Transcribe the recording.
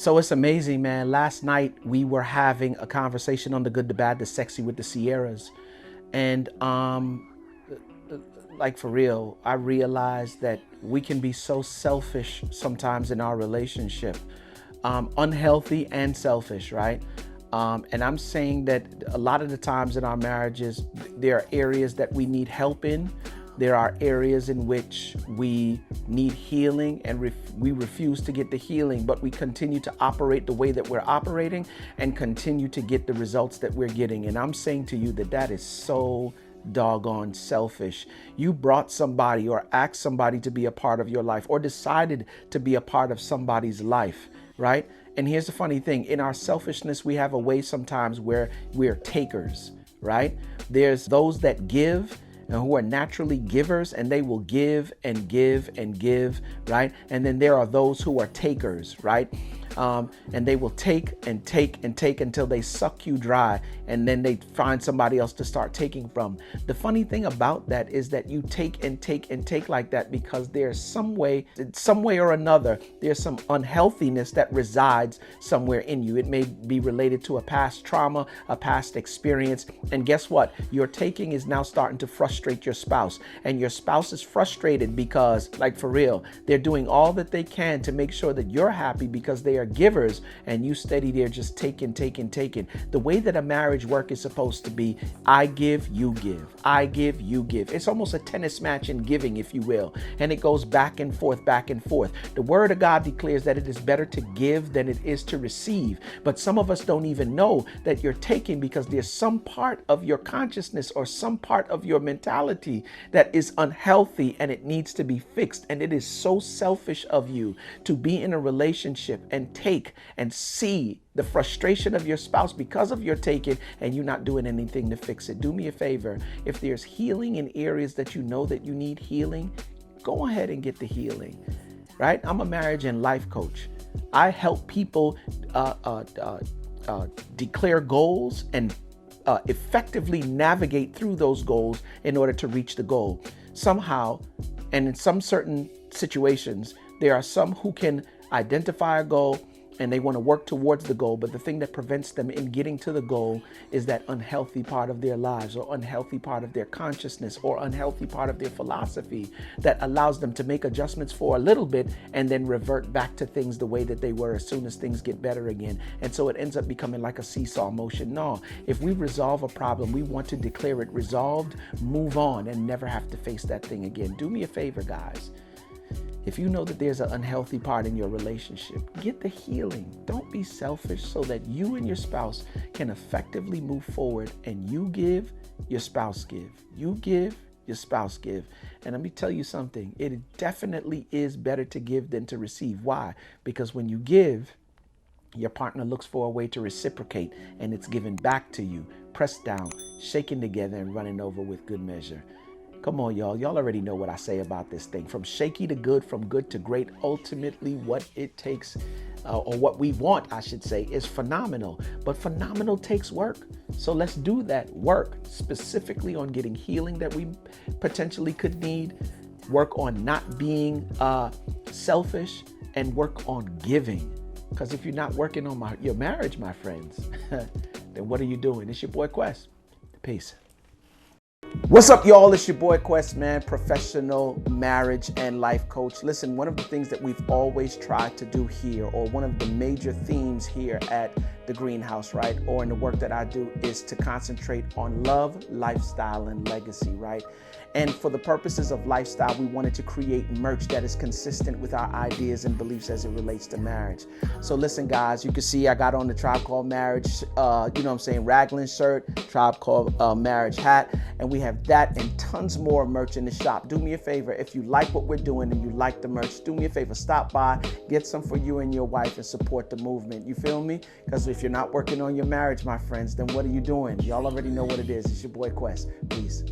So it's amazing, man. Last night we were having a conversation on the good, the bad, the sexy with the Sierras. And like for real, I realized that we can be so selfish sometimes in our relationship. Unhealthy and selfish, right? And I'm saying that a lot of the times in our marriages, there are areas that we need help in. There are areas in which we need healing and we refuse to get the healing, but we continue to operate the way that we're operating and continue to get the results that we're getting. And I'm saying to you that that is so doggone selfish. You brought somebody or asked somebody to be a part of your life or decided to be a part of somebody's life, right? And here's the funny thing. In our selfishness, we have a way sometimes where we're takers, right? There's those that give and who are naturally givers, and they will give and give and give, right? And then there are those who are takers, right? And they will take and take and take until they suck you dry, and then they find somebody else to start taking from. The funny thing about that is that you take and take and take like that because there's some way or another, there's some unhealthiness that resides somewhere in you. It may be related to a past trauma, a past experience. And guess what? Your taking is now starting to frustrate your spouse. And your spouse is frustrated because, like for real, they're doing all that they can to make sure that you're happy because they are givers and you steady there just taking. The way that a marriage work is supposed to be, I give, you give. I give, you give. It's almost a tennis match in giving, if you will. And it goes back and forth, back and forth. The word of God declares that it is better to give than it is to receive. But some of us don't even know that you're taking because there's some part of your consciousness or some part of your mentality that is unhealthy and it needs to be fixed. And it is so selfish of you to be in a relationship and take and see the frustration of your spouse because of your taking and you not doing anything to fix it. Do me a favor. If there's healing in areas that you know that you need healing, go ahead and get the healing, right? I'm a marriage and life coach. I help people declare goals and effectively navigate through those goals in order to reach the goal. Somehow, and in some certain situations, there are some who can identify a goal and they want to work towards the goal. But the thing that prevents them in getting to the goal is that unhealthy part of their lives or unhealthy part of their consciousness or unhealthy part of their philosophy that allows them to make adjustments for a little bit and then revert back to things the way that they were as soon as things get better again. And so it ends up becoming like a seesaw motion. No, if we resolve a problem, we want to declare it resolved, move on, and never have to face that thing again. Do me a favor, guys. If you know that there's an unhealthy part in your relationship, get the healing. Don't be selfish so that you and your spouse can effectively move forward and you give, your spouse give. You give, your spouse give. And let me tell you something, it definitely is better to give than to receive. Why? Because when you give, your partner looks for a way to reciprocate and it's given back to you, pressed down, shaken together and running over with good measure. Come on, y'all. Y'all already know what I say about this thing. From shaky to good, from good to great. Ultimately, what it takes, or what we want, I should say, is phenomenal. But phenomenal takes work. So let's do that work specifically on getting healing that we potentially could need, work on not being selfish, and work on giving. Because if you're not working on your marriage, my friends, then what are you doing? It's your boy Quest. Peace. What's up, y'all? It's your boy Quest, man, professional marriage and life coach. Listen, one of the things that we've always tried to do here, or one of the major themes here at the Greenhouse, right, or in the work that I do, is to concentrate on love, lifestyle, and legacy, right? And for the purposes of lifestyle, we wanted to create merch that is consistent with our ideas and beliefs as it relates to marriage. So listen, guys, you can see I got on the Tribe Called Marriage, raglan shirt, Tribe Called Marriage hat, and we have that and tons more merch in the shop. Do me a favor, if you like what we're doing and you like the merch, do me a favor, stop by, get some for you and your wife and support the movement. You feel me? Because if you're not working on your marriage, my friends, then what are you doing? Y'all already know what it is. It's your boy Quest. Peace.